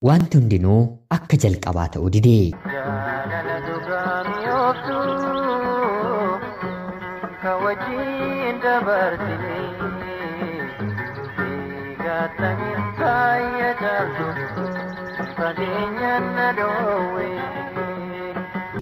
Wanti hundinuu akka jalqabaa ta'uu dide.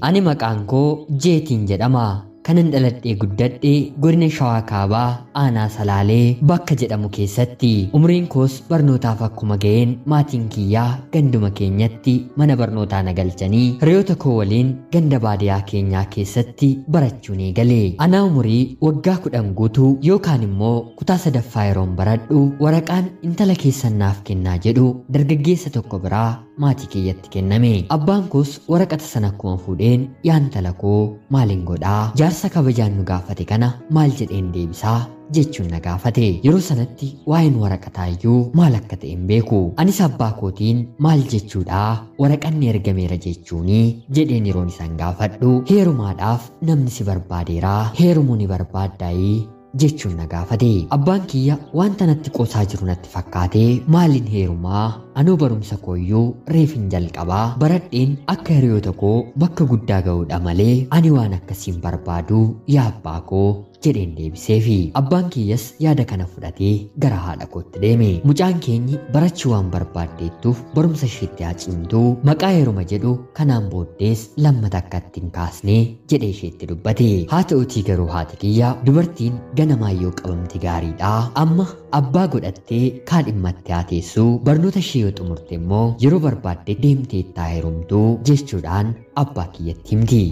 Ani maqaan koo Jeetiin jedhama. Kanan dhaladhee guddadhee godina Shawaa Kaabaa aanaa Salaalee bakka jedhamu keessatti. Umriin koos barnootaaf akkuma ga'een maatiin kiyyaa ganduma keenyatti mana barnootaa na galchanii hiriyoota koo waliin ganda baadiyyaa keenyaa keessatti barachuun eegale. Anaa umurii waggaa 10 guutuu yookaan immoo kutaa 3ffaa yeroon baradhu waraqaan intala keessan naaf kennaa jedhu dargaggeessa tokko biraa maatii kiyyatti kenname. Abbaan koos waraqata sana akkuma fuudheen yaa intala koo maaliin godhaa? Jaarsa kabajaan nu gaafate kana maal jedheen deebisaa jechuun na gaafate. Yeroo sanatti waa'een waraqataa iyyuu maal akka ta'e hin beeku. Anis abbaa kootiin maal jechuudha waraqanni ergameera jechuuni jedheen yeroon isaan gaafadhu. Heerumaadhaaf namni si barbaadeeraa heerumuu ni barbaaddaayii jechuun na gaafate. Abbaan kiyya wanta natti qoosaa jiru natti fakkaatee maaliin heerumaa anuu barumsa kooyyuu reefin jalqabaa baradheen akka hiriyoota koo bakka guddaa ga'uudha malee ani waan akkasiin barbaadu yaa abbaa koo jedheen deebiseefi. Abbaan kiyyas yaada kana fudhatee gara haadha kootti deeme. Mucaan keenyi barachuu waan barbaaddeettuuf barumsa isheetti haa cimtuu maqaa heeruma jedhu kanaan booddees lammata akka ittiin kaasnee jedhee isheetti dubbate. Haa ta'utii garuu haati kiyya dubartiin ganamaayyoo qabamti gaariidha. Amma abbaa godhattee kaadhimmattee haa teessuu barnoota ishee yoo xumurte immoo yeroo barbaadde deemtee itti heerumtuu jechuudhaan abbaa kiyyatti himti.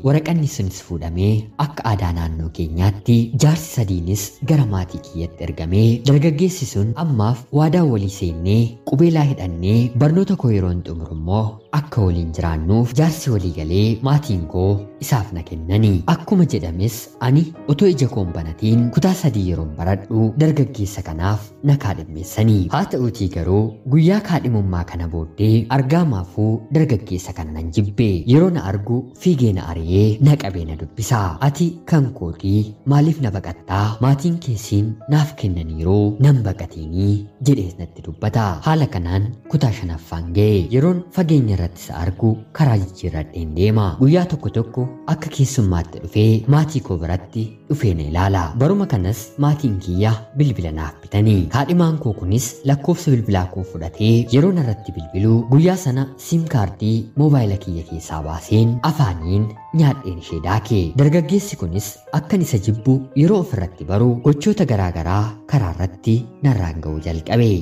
Waraqanni sunis fuudhamee akka aadaa naannoo keenyaatti jaarsi sadiinis gara maatii kiyyatti ergamee dargaggeessi sun ammaaf waadaa walii seennee qubeelaa hidhannee barnoota koo yeroon xumuru immoo akka waliin jiraannuuf jaarsi walii galee maatiin koo isaaf na kennani. Akkuma jedhames ani otoo ija koon banatiin kutaa 3 yeroon baradhu dargaggeessa kanaaf na kaadhimmeessanii. Haa ta'utii garuu guyyaa kaadhimummaa kana booddee argaamaafuu dargaggeessa kana nan jibbe. Yeroo na argu fiigee na ari'ee na qabee na dubbisa. Ati kan kootii maaliif na baqattaa? Maatiin keessiin naaf kennaniiroo nan baqateenii jedhees natti dubbata. Haala kanaan kutaa 5ffaan ga'e. Yeroon fageenya irratti isa argu karaa jijjiirradheen deema. Guyyaa tokko akka keessummaatti dhufee maatii koo biratti dhufee na ilaala. Baruma kanas maatiin kiyya bilbila naaf bitanii. Kaadhimaan koo kunis lakkoofsa bilbilaa koo fudhatee yeroo narratti bilbilu guyyaa sana sim kaardii moobaayila kiyya keessaa baaseen afaaniin nyaadheen ishee daake. Dargaggeessi kunis akkan isa jibbu yeroo ofirratti baru gochoota garaagaraa karaa irratti narraan ga'uu jalqabe.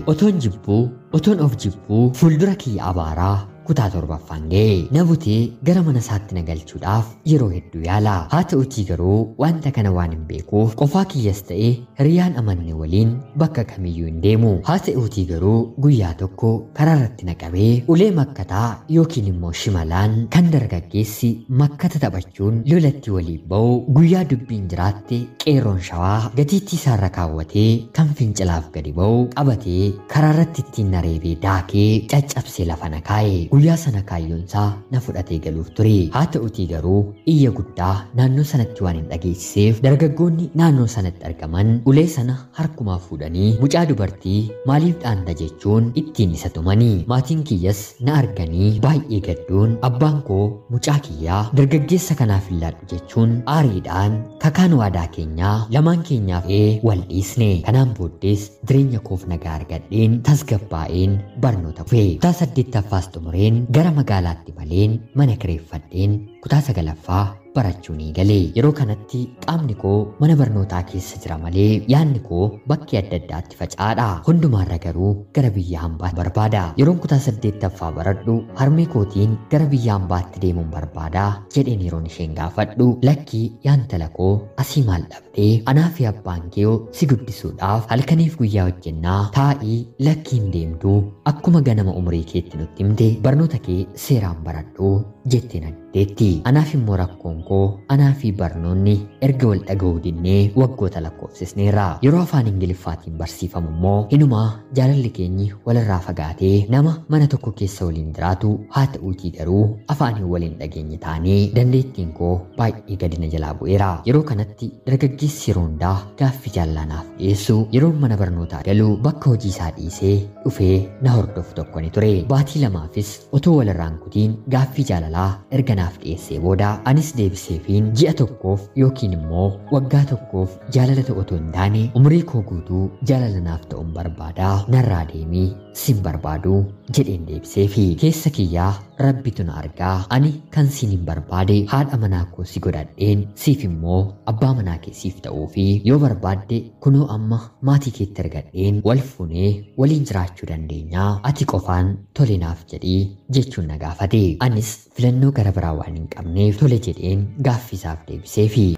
Otoon of jibbuu fuuldura kiyya abaaraa kutaa 7ffaan ga'e. Na butee gara mana isaatti na galchuudhaaf yeroo hedduu yaala. Haa ta'utii garuu wanta kana waan hin beekuuf qofaa kiyyas ta'ee hiriyaan amanne waliin bakka kamiyyuu hin deemu. Haa ta'utii garuu guyyaa tokko karaa irratti na qabee ulee makkataa yookiin immoo shimalaan kan dargaggeessi makkata taphachuun lolatti waliin ba'u guyyaa dubbiin jiraatte qeerroon shawaa gatiittii isaarra kaawwatee kan fincilaaf gadi ba'u qabatee karaa irratti ittiin na reebee daakee caccabsee lafa na kaa'e. Guyyaa sana kaayyoonsaa na fudhatee galuuf ture. Haa ta'utii garuu iyya guddaa naannoo sanatti waan hin dhageessiseef dargaggoonni naannoo sanatti argaman ulee sana harkumaa fuudhanii mucaa dubartii maaliif dhaanta jechuun ittiin isa tumanii. Maatiin kiyyas na arganii baay'ee gadduun abbaan koo mucaa kiyyaa dargaggeessa kanaaf ilaallu jechuun aariidhaan kakaan waadaa keenyaa lamaan keenyaaf wal dhiisne. Kanaan booddees jireenya koof nagaa argadheen tasgabbaa'een barnoota kufe. Kutaa 8ffaas xumuree gara magaalaatti maleen mana kireeffadheen kutaa 9ffaa barachuun eegale. Yeroo kanatti qaamni koo mana barnootaa keessa jira malee yaadni koo bakkee adda addaatti faca'aadha. Hundumaarra garuu gara biyya hambaatti barbaada. Yeroon kutaa 8ffaa baradhu harmee kootiin gara biyya hambaatti deemuun barbaada jedheen yeroon isheen gaafadhu lakkii yaantala koo asii maal dhabdee anaa fi abbaan kee si guddisuudhaaf halkaniif guyyaa hojjennaa taa'ii lakkiin deemtuu akkuma ganama umurii keetti nutti himte barnoota kee seeraan baradhu jettee naddeetti. Anaaf immoo rakkoon koo anaa fi barnoonni erga wal dhaga'uu dinnee waggoota lakkoofsisneerra. Yeroo afaan Ingiliffaatiin barsiifamu immoo inumaa jaalalli keenyi walirraa fagaatee nama mana tokko keessa waliin jiraatu haa ta'uutii garuu afaaniin waliin dhageenye taanee dandeettiin koo baay'ee gadi na jalaa bu'eera. Yeroo kanatti dargaggeessi yeroo hundaa gaaffii jaalalaaf dhiyeessu yeroo mana barnootaa galu bakka hojii isaa dhiisee dhufee na hordofu tokko ni ture. Baatii lamaafis otoo walirraan kutiin gaaffii jaalalaa erga naaf dhiyeessee booda anis deebiseefiin ji'a tokkoof yookiin immoo waggaa tokkoof jaalala ta'u otoo hin taane umrii koo guutuu jaalala naaf ta'uun barbaada narraa deemii sin barbaadu jedheen deebiseefi. Keessa kiyyaa rabbitu na argaa ani kan siin hin barbaade haadha manaa koo si godhadheen siif immoo abbaa manaa kee siif ta'uu fi yoo barbaadde kunoo amma maatii keetti argadheen wal fuunee waliin jiraachuu dandeenya ati qofaan tole naaf jedhii jechuun na gaafate. Anis filannoo gara biraa waan hin qabneef tole jedheen gaaffiisaaf deebiseefi.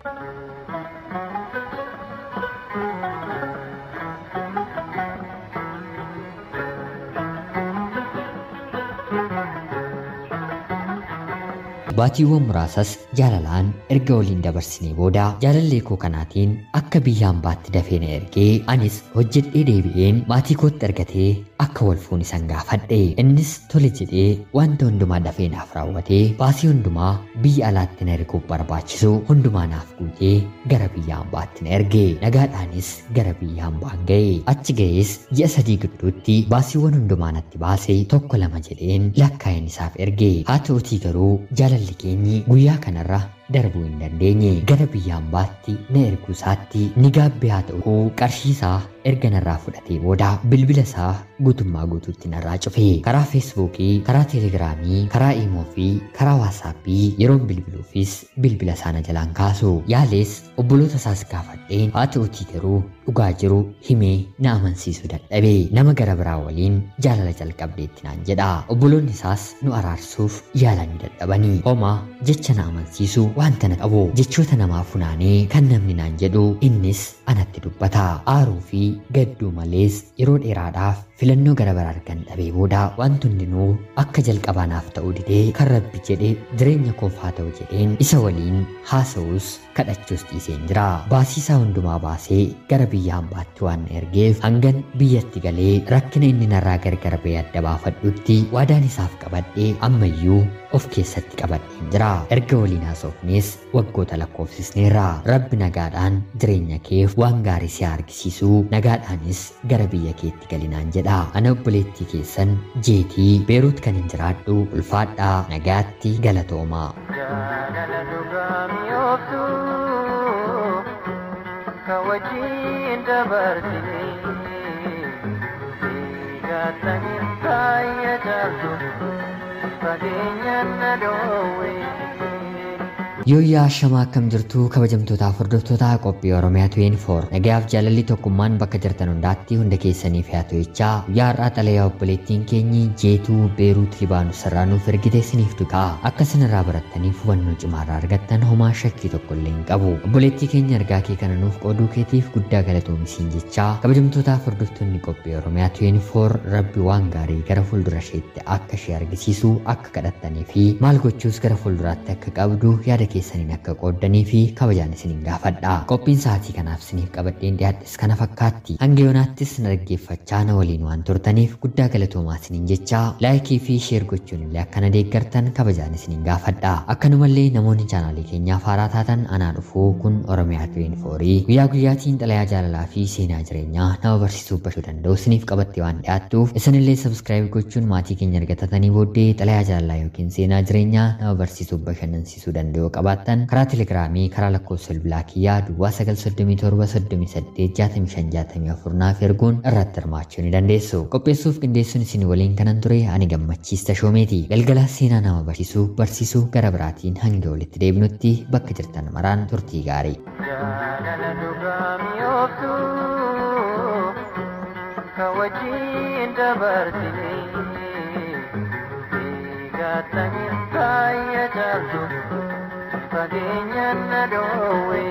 Baatiiwwan muraasas jaalalaan erga waliin dabarsinee booda jaalallee koo kanaatiin akka biyyaan baatti dafee na ergee anis hojjedhee deebi'een maatii kootti argatee akka wal fuun isan gaafadhe. Innis tole jedhee wanta hundumaa dafee naaf raawwatee baasii hundumaa biyya alaatti na erguuf barbaachisu hundumaa naaf guutee gara biyyaan baatti na erge. Nagaadhaanis gara biyyaan baan ga'e. Achi ga'ees ji'a 3 gidduutti baasiiwwan hundumaa natti baasee tokko lama jedheen lakkaa'een isaaf erge. Haa ta'uutii garuu jaalalli keenyi guyyaa kanarra darbuu hin dandeenye. Gara biyyaan baatti na erguu isaatti ni gaabbee haa ta'u qarshii isaa erga narraa fudhatee booda bilbila isaa guutummaa guutuutti narraa cufe. Karaa feesbuukii, karaa teelegiraamii, karaa iimoo fi karaa waatsaappii yeroon bilbiluufis bilbila isaa na jalaan kaasu. Yaalees obboloota isaas gaafadheen haa ta'uutii garuu dhugaa jiru himee na amansiisuu dadhabe. Nama gara biraa waliin jaalala jalqabdeetti naan jedha. Obboloonni isaas nu araarsuuf yaalanii dadhabanii homaa jecha na amansiisu wanta na qabu jechoota namaa funaanee kan namni naan jedhu innis anatti dubbata. Aaruu fi gadduu malees yeroo dheeraadhaaf filannoo gara biraa argan dhabee booda wanti hundinuu akka jalqabaa naaf ta'uu didee kan rabbi jedhe jireenya koof haa ta'u jedheen isa waliin haasa'us kadhachuus dhiiseen jira. Baasiisaa hundumaa baasee gara biyya hambaatti waan na ergeef hangan biyyatti galee rakkina inni narraa gargar ba'ee adda baafadhutti waadaan isaaf qabadhee ammayyuu of keessatti qabadheen jira. Erga waliin haasofnees waggoota lakkoofsisneerra. Rabbi nagaadhaan jireenya keef waan gaarii si argisiisu nagaadhaanis gara biyya keetti galinaan jedha. Ana obboleettii keessan jeetii Beeruut kan hin jiraadhu ulfaadhaa nagaatti galatoomaa. Jaalala dhugaamii ooftu kan wajjin dabarsinee eegaatanii taayya jaaltu fageenyaan na dhoowwee. Yooyyaa shamaa akkam jirtu kabajamtootaaf hordoftoota qophii Oromiyaa 24 nagaaf jaalalli tokkummaan bakka jirtan hundaatti hunda keessaniif haa ta'u. Guyyaa har'aa xalayaa obboleettiin keenyi jeetuu Beeruut Libaanoos irraa nuuf ergite isiniif dukaa akka isinirraa barattaniif hubannoo cimaarraa argattan homaa shakkii tokko illee hin qabu. Obboleettii keenya ergaa kee kana nuuf qooduu keetiif guddaa galatoomi jechaa kabajamtootaaf hordoftoonni qophii Oromiyaa 24 rabbi waan gaarii gara fuuldura isheetti akka ishee argisiisu akka kadhattanii fi maal gochuus gara fuulduraatti akka qabdu yaada keessaniin akka qooddanii fi kabajaan isiniin gaafadha. Qophiin sa'aatii kanaaf isiniif qabadheen dhiyaadhes kana fakkaatti. Hanga yoonaattis na dhaggeeffachaa na waliin waan turtaniif guddaa galatoomaa isiniin jechaa laayikii fi sheer gochuun illee akka na deeggartan kabajaan isiniin gaafadha. Akkanumallee namoonni chaanaalii keenyaaf haaraa taatan anaa dhufuu kun Oromiyaa 24 guyyaa guyyaatiin xalayaa jaalalaa fi seenaa jireenyaa nama barsiisuu bashuu danda'u isiniif qabattee waan dhiyaattuuf isinillee sabskiraayib gochuun maatii keenya argatatanii booddee xalayaa jaalalaa yookiin seenaa jireenyaa nama barsiisuu bashannansiisuu danda'u qabaattan karaa teelegiraamii karaa lakkoofsa bilbilaa kiyyaa duwwaa 937 naaf erguun irratti hirmaachuu ni dandeessu. Qopheessuuf qindeessuun isin waliin kanan ture ani gammachiista shoomeeti. Galgala seenaa nama barsiisuu gara biraatiin hanga walitti deebinutti bakka jirtan maraan turtii gaarii. Jaalala dhugaamii ooftu kan wajjin dabarsinee eegaatanii taayya jaaltu fageenyaan na dhoowwee.